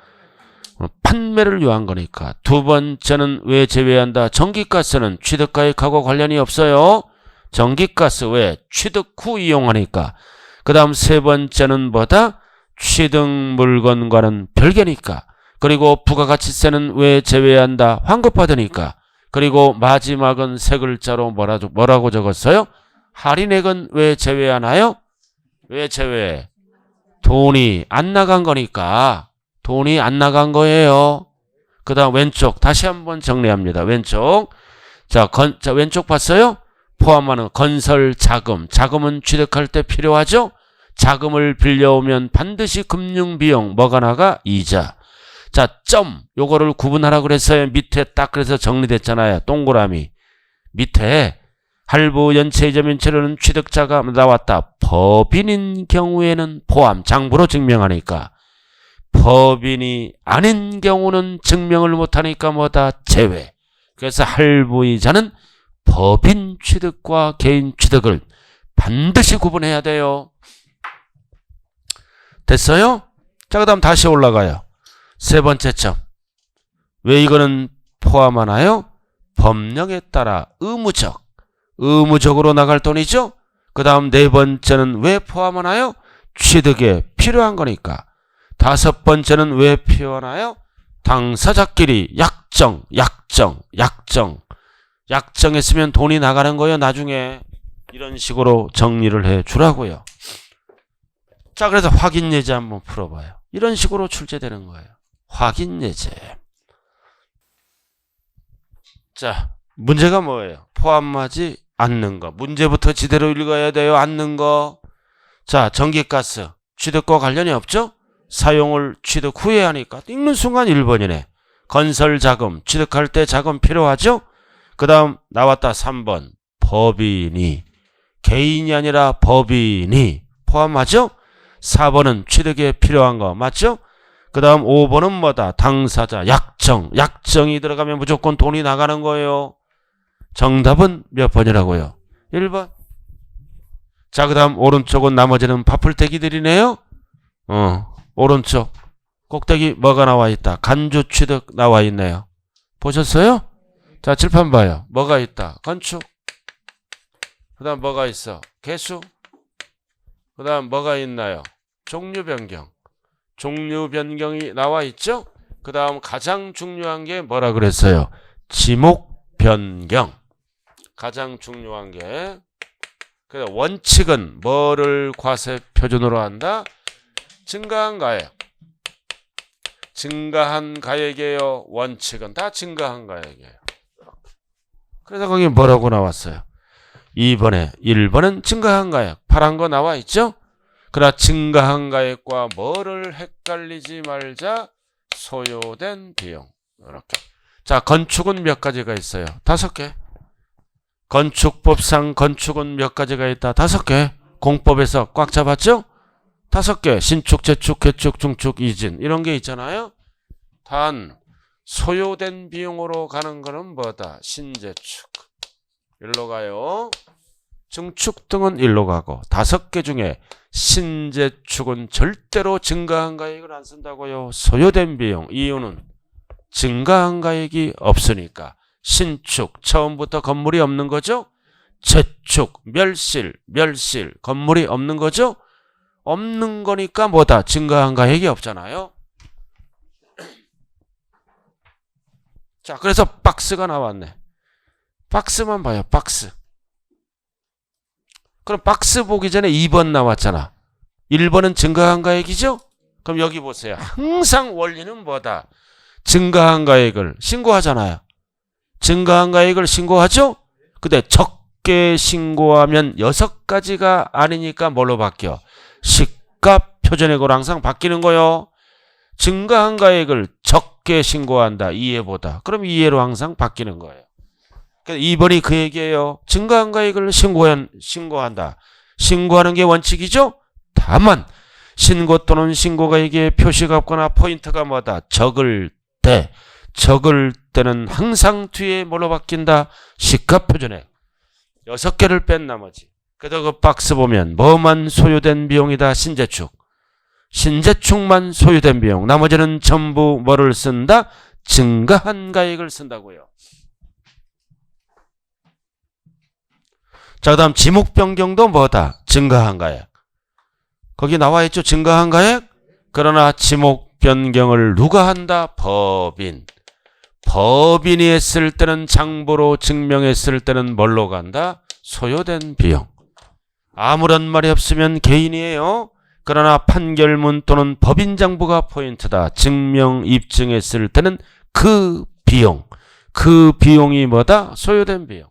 판매를 위한 거니까. 두 번째는 왜 제외한다? 전기가스는 취득가액하고 관련이 없어요. 전기가스 왜? 취득 후 이용하니까. 그 다음 세 번째는 뭐다? 취득 물건과는 별개니까. 그리고 부가가치세는 왜 제외한다? 환급받으니까. 그리고 마지막은 세 글자로 뭐라고 적었어요? 할인액은 왜 제외하나요? 왜 제외? 돈이 안 나간 거니까. 돈이 안 나간 거예요. 그 다음 왼쪽 다시 한번 정리합니다. 왼쪽. 자, 왼쪽 봤어요? 포함하는 건설 자금. 자금은 취득할 때 필요하죠? 자금을 빌려오면 반드시 금융비용 뭐가 나가? 이자. 자, 점. 요거를 구분하라 그랬어요. 밑에 딱 그래서 정리됐잖아요. 동그라미. 밑에 할부 연체이자면 채료는 취득자가 나왔다. 법인인 경우에는 포함. 장부로 증명하니까. 법인이 아닌 경우는 증명을 못하니까 뭐다? 제외. 그래서 할부이자는 법인 취득과 개인 취득을 반드시 구분해야 돼요. 됐어요? 자, 그 다음 다시 올라가요. 세 번째 점. 왜 이거는 포함하나요? 법령에 따라 의무적으로 나갈 돈이죠? 그 다음 네 번째는 왜 포함하나요? 취득에 필요한 거니까. 다섯 번째는 왜 필요하나요? 당사자끼리 약정했으면 돈이 나가는 거예요. 나중에 이런 식으로 정리를 해 주라고요. 자, 그래서 확인 예제 한번 풀어봐요. 이런 식으로 출제되는 거예요. 확인 예제. 자, 문제가 뭐예요? 포함하지 않는 거. 문제부터 제대로 읽어야 돼요. 않는 거. 자, 전기가스 취득과 관련이 없죠? 사용을 취득 후에 하니까 읽는 순간 1번이네. 건설 자금 취득할 때 자금 필요하죠? 그 다음 나왔다 3번. 법인이 개인이 아니라 법인이 포함하죠? 4번은 취득에 필요한 거 맞죠? 그 다음 5번은 뭐다? 당사자 약정이 들어가면 무조건 돈이 나가는 거예요. 정답은 몇 번이라고요? 1번. 자, 그 다음 오른쪽은 나머지는 바풀떼기들이네요. 오른쪽 꼭대기 뭐가 나와 있다? 간주 취득 나와 있네요. 보셨어요? 자, 칠판 봐요. 뭐가 있다? 건축. 그 다음 뭐가 있어? 개수. 그 다음 뭐가 있나요? 종류 변경. 종류 변경이 나와 있죠? 그 다음 가장 중요한 게 뭐라 그랬어요? 지목 변경. 가장 중요한 게. 그래서 원칙은 뭐를 과세 표준으로 한다? 증가한 가액. 증가한 가액이에요. 원칙은 다 증가한 가액이에요. 그래서 거기 뭐라고 나왔어요? 2번에 1번은 증가한 가액. 파란 거 나와 있죠? 그러나 증가한 가액과 뭐를 헷갈리지 말자. 소요된 비용. 이렇게. 자, 건축은 몇 가지가 있어요? 5개. 건축법상 건축은 몇 가지가 있다? 5개. 공법에서 꽉 잡았죠? 5개. 신축, 재축, 개축, 중축, 이진 이런 게 있잖아요. 단 소요된 비용으로 가는 거는 뭐다? 신재축. 일로 가요. 증축 등은 일로 가고 5개 중에 신재축은 절대로 증가한 가액을 안 쓴다고요. 소요된 비용. 이유는 증가한 가액이 없으니까. 신축 처음부터 건물이 없는 거죠. 재축 멸실 건물이 없는 거죠. 없는 거니까 뭐다? 증가한 가액이 없잖아요. 자, 그래서 박스가 나왔네. 박스만 봐요. 박스. 그럼 박스 보기 전에 2번 나왔잖아. 1번은 증가한 가액이죠? 그럼 여기 보세요. 항상 원리는 뭐다? 증가한 가액을 신고하잖아요. 증가한 가액을 신고하죠? 근데 적게 신고하면 6가지가 아니니까 뭘로 바뀌어? 시가 표준액으로 항상 바뀌는 거요. 증가한 가액을 적게 신고한다. 이해보다. 그럼 이해로 항상 바뀌는 거예요. 2번이 그 얘기예요. 증가한 가액을 신고한다. 신고하는 게 원칙이죠? 다만 신고 또는 신고가액에 표시가 없거나 포인트가 뭐다? 적을 때는 항상 뒤에 뭘로 바뀐다? 시가 표준액. 6개를 뺀 나머지. 그래서 그 박스 보면 뭐만 소요된 비용이다? 신재축만 소요된 비용. 나머지는 전부 뭐를 쓴다? 증가한 가액을 쓴다고요. 자, 그 다음 지목 변경도 뭐다? 증가한 가액. 거기 나와 있죠? 증가한 가액? 그러나 지목 변경을 누가 한다? 법인. 법인이 했을 때는 장부로 증명했을 때는 뭘로 간다? 소요된 비용. 아무런 말이 없으면 개인이에요. 그러나 판결문 또는 법인장부가 포인트다. 증명 입증했을 때는 그 비용. 그 비용이 뭐다? 소요된 비용.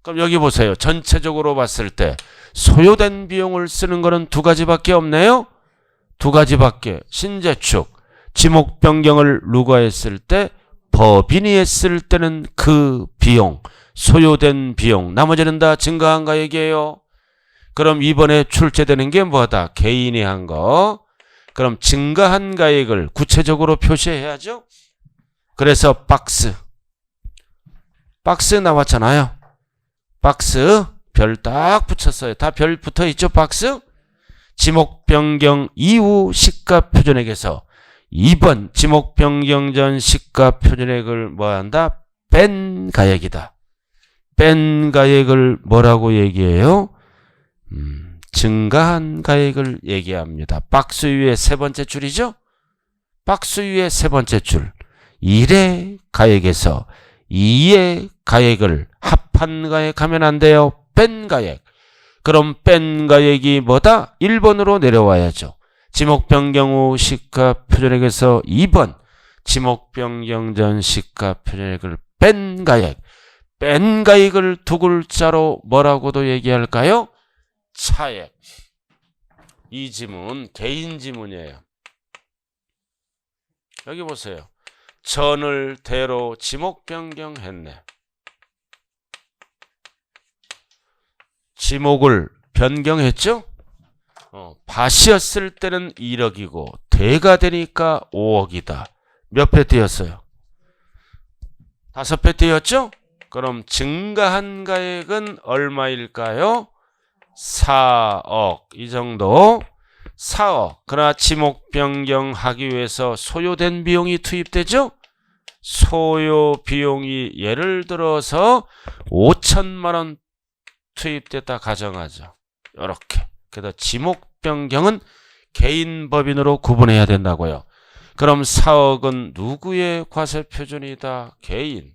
그럼 여기 보세요. 전체적으로 봤을 때 소요된 비용을 쓰는 거는 두 가지밖에 없네요. 두 가지밖에. 신재축. 지목 변경을 누가 했을 때? 법인이 했을 때는 그 비용. 소요된 비용. 나머지는 다 증가한 가액이에요. 그럼 이번에 출제되는 게 뭐다? 개인이 한 거. 그럼 증가한 가액을 구체적으로 표시해야죠. 그래서 박스 나왔잖아요. 박스 별 딱 붙였어요. 다 별 붙어 있죠. 박스. 지목 변경 이후 시가 표준액에서 2번 지목 변경 전 시가 표준액을 뭐한다? 뺀 가액이다. 뺀 가액을 뭐라고 얘기해요? 증가한 가액을 얘기합니다. 박스 위에 세 번째 줄이죠? 박스 위에 세 번째 줄. 1의 가액에서 2의 가액을 합한 가액 하면 안 돼요. 뺀 가액. 그럼 뺀 가액이 뭐다? 1번으로 내려와야죠. 지목 변경 후 시가 표준액에서 2번 지목 변경 전 시가 표준액을 뺀 가액. 뺀 가액을 두 글자로 뭐라고도 얘기할까요? 차액. 이 지문 개인 지문이에요. 여기 보세요. 전을 대로 지목 변경했네. 지목을 변경했죠? 밭이었을 때는 1억이고 대가 되니까 5억이다. 몇 배 뛰었어요? 5배 뛰었죠? 그럼 증가한 가액은 얼마일까요? 4억. 이 정도. 4억. 그러나 지목 변경하기 위해서 소요된 비용이 투입되죠? 소요 비용이 예를 들어서 5천만 원 투입됐다 가정하죠. 이렇게. 그래서 지목 변경은 개인 법인으로 구분해야 된다고요. 그럼 4억은 누구의 과세 표준이다? 개인.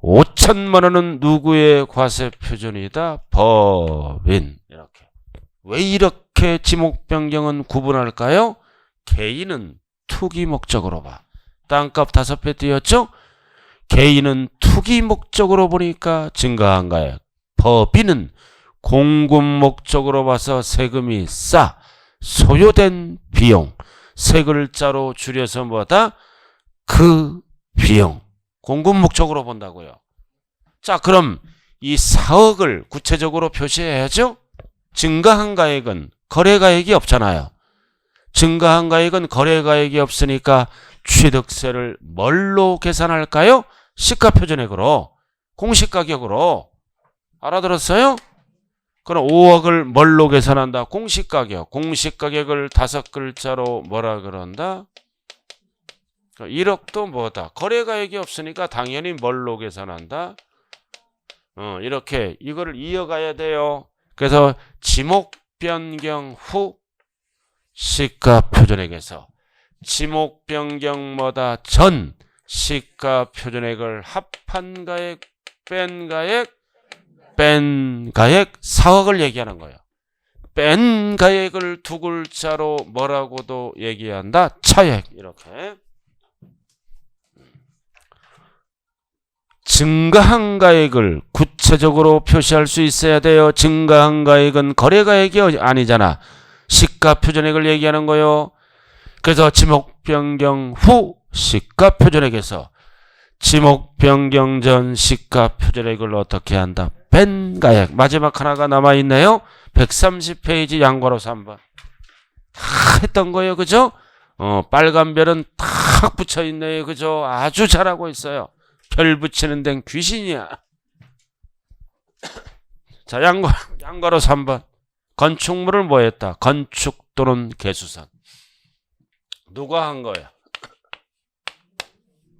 5천만 원은 누구의 과세 표준이다? 법인. 이렇게. 왜 이렇게 지목 변경은 구분할까요? 개인은 투기 목적으로 봐. 땅값 5배 뛰었죠? 개인은 투기 목적으로 보니까 증가한 가액. 법인은 공급 목적으로 봐서 세금이 싸. 소요된 비용. 세 글자로 줄여서 뭐다? 그 비용. 공급 목적으로 본다고요. 자, 그럼 이 4억을 구체적으로 표시해야죠. 증가한 가액은 거래가액이 없잖아요. 증가한 가액은 거래가액이 없으니까 취득세를 뭘로 계산할까요? 시가표준액으로. 공시가격으로. 알아들었어요? 그럼 5억을 뭘로 계산한다? 공시가격. 공시가격을 5글자로 뭐라 그런다? 1억도 뭐다? 거래가액이 없으니까 당연히 뭘로 계산한다? 이렇게 이거를 이어가야 돼요. 그래서 지목 변경 후 시가표준액에서 지목 변경 뭐다? 전 시가표준액을 합한 가액, 뺀 가액, 4억을 얘기하는 거예요. 뺀 가액을 두 글자로 뭐라고도 얘기한다? 차액. 이렇게. 증가한 가액을 구체적으로 표시할 수 있어야 돼요. 증가한 가액은 거래가액이 아니잖아. 시가표준액을 얘기하는 거예요. 그래서 지목 변경 후 시가표준액에서 지목 변경 전 시가표준액을 어떻게 한다? 뺀 가액. 마지막 하나가 남아있네요. 130페이지 양괄호 3번. 다 했던 거예요. 그죠? 빨간 별은 탁 붙여있네요. 그죠? 아주 잘하고 있어요. 별 붙이는 데는 귀신이야. 자, 양괄호 3번. 건축물을 뭐 했다? 건축 또는 개수선. 누가 한 거야?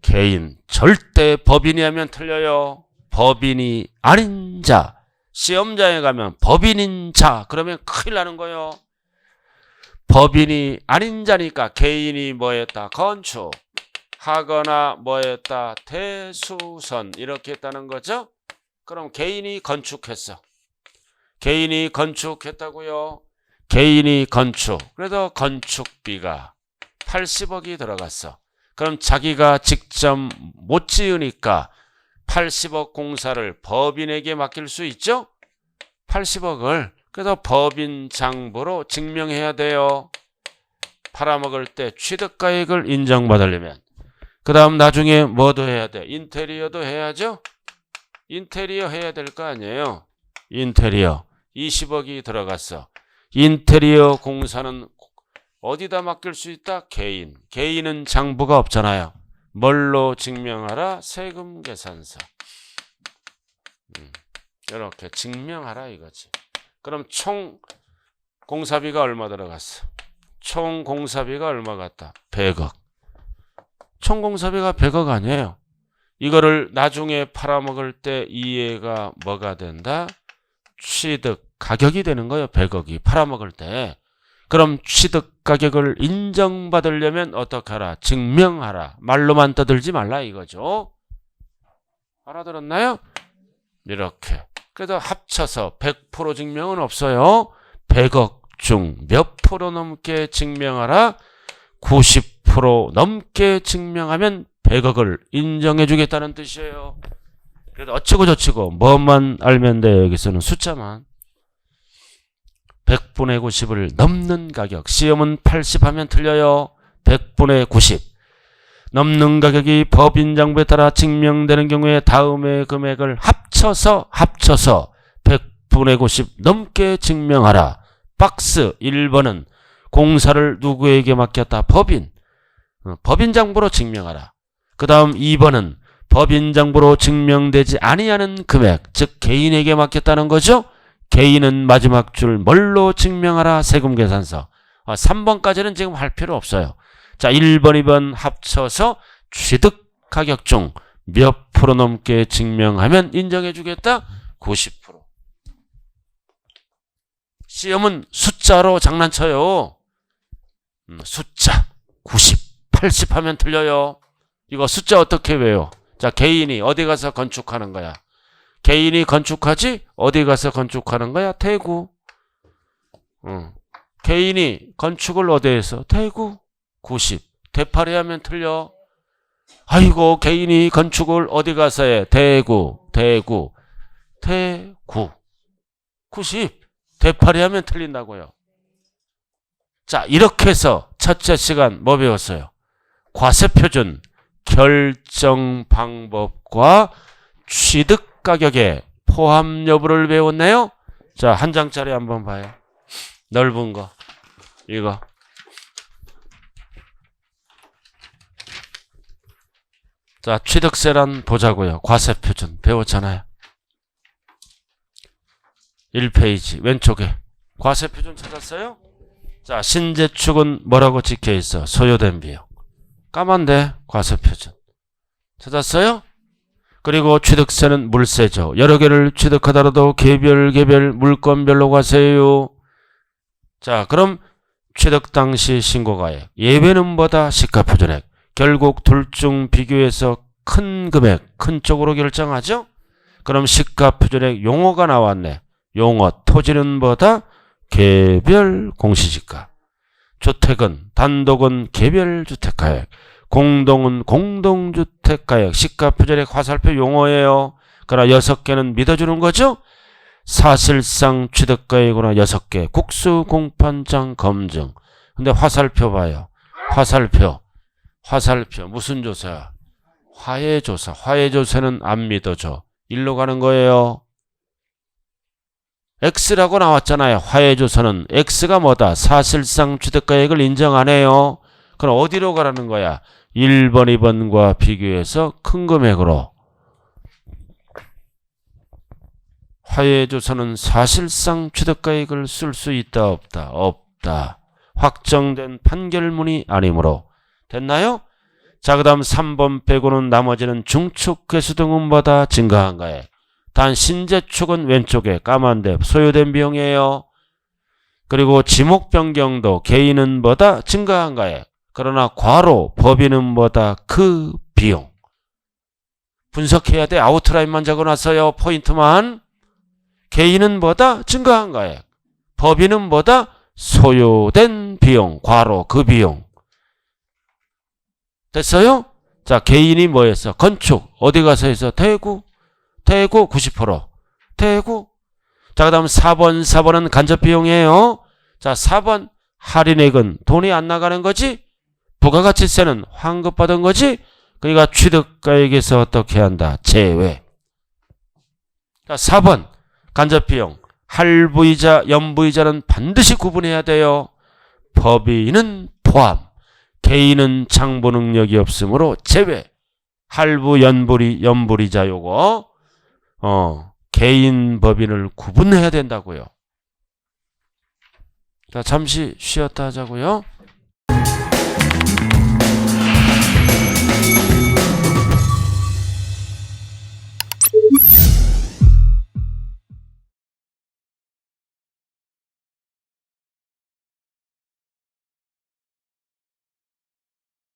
개인. 절대 법인이 하면 틀려요. 법인이 아닌 자. 시험장에 가면 법인인 자 그러면 큰일 나는 거예요. 법인이 아닌 자니까 개인이 뭐했다? 건축. 하거나 뭐했다? 대수선. 이렇게 했다는 거죠. 그럼 개인이 건축했어. 개인이 건축했다고요. 개인이 건축. 그래서 건축비가 80억이 들어갔어. 그럼 자기가 직접 못 지으니까 80억 공사를 법인에게 맡길 수 있죠? 80억을. 그래서 법인 장부로 증명해야 돼요. 팔아먹을 때 취득가액을 인정받으려면. 그 다음 나중에 뭐도 해야 돼? 인테리어도 해야죠? 인테리어 해야 될 거 아니에요? 인테리어 20억이 들어갔어. 인테리어 공사는 어디다 맡길 수 있다? 개인. 개인은 장부가 없잖아요. 뭘로 증명하라? 세금 계산서. 이렇게 증명하라 이거지. 그럼 총 공사비가 얼마 들어갔어? 총 공사비가 얼마 같다? 100억. 총 공사비가 100억 아니에요. 이거를 나중에 팔아먹을 때 이해가 뭐가 된다? 취득 가격이 되는 거예요. 100억이 팔아먹을 때. 그럼 취득 가격을 인정받으려면 어떻게 하라? 증명하라. 말로만 떠들지 말라 이거죠. 알아들었나요? 이렇게. 그래서 합쳐서 100% 증명은 없어요. 100억 중 몇 프로 넘게 증명하라? 90% 넘게 증명하면 100억을 인정해 주겠다는 뜻이에요. 그래서 어쩌고 저쩌고 뭐만 알면 돼요. 여기서는 숫자만. 100분의 90을 넘는 가격. 시험은 80 하면 틀려요. 100분의 90. 넘는 가격이 법인장부에 따라 증명되는 경우에 다음의 금액을 합쳐서 100분의 90 넘게 증명하라. 박스 1번은 공사를 누구에게 맡겼다? 법인. 법인장부로 증명하라. 그 다음 2번은 법인장부로 증명되지 아니하는 금액, 즉 개인에게 맡겼다는 거죠. 개인은 마지막 줄 뭘로 증명하라? 세금계산서. 3번까지는 지금 할 필요 없어요. 자, 1번, 2번 합쳐서 취득 가격 중 몇 프로 넘게 증명하면 인정해 주겠다? 90%. 시험은 숫자로 장난쳐요. 숫자 90, 80 하면 틀려요. 이거 숫자 어떻게 외워? 자, 개인이 어디 가서 건축하는 거야? 개인이 건축하지? 어디 가서 건축하는 거야? 대구. 개인이 건축을 어디에서? 대구. 90. 대파리 하면 틀려. 아이고, 개인이 건축을 어디 가서 해? 대구. 90. 대파리 하면 틀린다고요. 자, 이렇게 해서 첫째 시간 뭐 배웠어요? 과세표준, 결정 방법과 취득 가격의 포함 여부를 배웠네요. 자, 한 장짜리 한번 봐요. 넓은 거. 이거. 자, 취득세란 보자고요. 과세표준 배웠잖아요. 1페이지 왼쪽에 과세표준 찾았어요? 자, 신재축은 뭐라고 찍혀있어? 소요된 비용. 까만데 과세표준. 찾았어요? 그리고 취득세는 물세죠. 여러 개를 취득하더라도 개별 물건별로 과세요. 자, 그럼 취득 당시 신고가액. 예외는 뭐다? 시가표준액. 결국 둘 중 비교해서 큰 금액, 큰 쪽으로 결정하죠? 그럼 시가표준액 용어가 나왔네. 용어. 토지는 뭐다? 개별 공시지가. 주택은, 단독은 개별주택가액. 공동은 공동주택가액. 시가표준액 화살표 용어예요. 그러나 6개는 믿어주는 거죠? 사실상 취득가액이구나 6개. 국수공판장 검증. 근데 화살표 봐요. 화살표 무슨 조사? 화해조사. 화해조사는 안 믿어줘. 일로 가는 거예요. X라고 나왔잖아요. 화해조사는 X가 뭐다? 사실상 취득가액을 인정 안 해요. 그럼 어디로 가라는 거야? 1번, 2번과 비교해서 큰 금액으로. 화해조사는 사실상 취득가액을 쓸 수 있다 없다? 없다. 확정된 판결문이 아니므로. 됐나요? 자, 그 다음 3번 빼고는 나머지는 중축 개수 등은 뭐다? 증가한 가액. 단 신재축은 왼쪽에 까만데 소요된 비용이에요. 그리고 지목 변경도 개인은 뭐다? 증가한 가액. 그러나 괄호 법인은 뭐다? 그 비용. 분석해야 돼. 아웃라인만 적어놨어요. 포인트만. 개인은 뭐다? 증가한 가액. 법인은 뭐다? 소요된 비용. 괄호 그 비용. 됐어요? 자, 개인이 뭐였어? 건축. 어디 가서 했어? 대구. 대구 90%. 대구. 자, 그 다음 4번은 간접 비용이에요. 자, 4번 할인액은 돈이 안 나가는 거지? 부가가치세는 환급받은 거지? 그러니까 취득가액에서 어떻게 한다? 제외. 자, 4번 간접 비용. 할부이자, 연부이자는 반드시 구분해야 돼요. 법인은 포함. 개인은 장부 능력이 없으므로 제외. 할부, 연부이자 요거 개인 법인을 구분해야 된다고요. 자, 잠시 쉬었다 하자고요.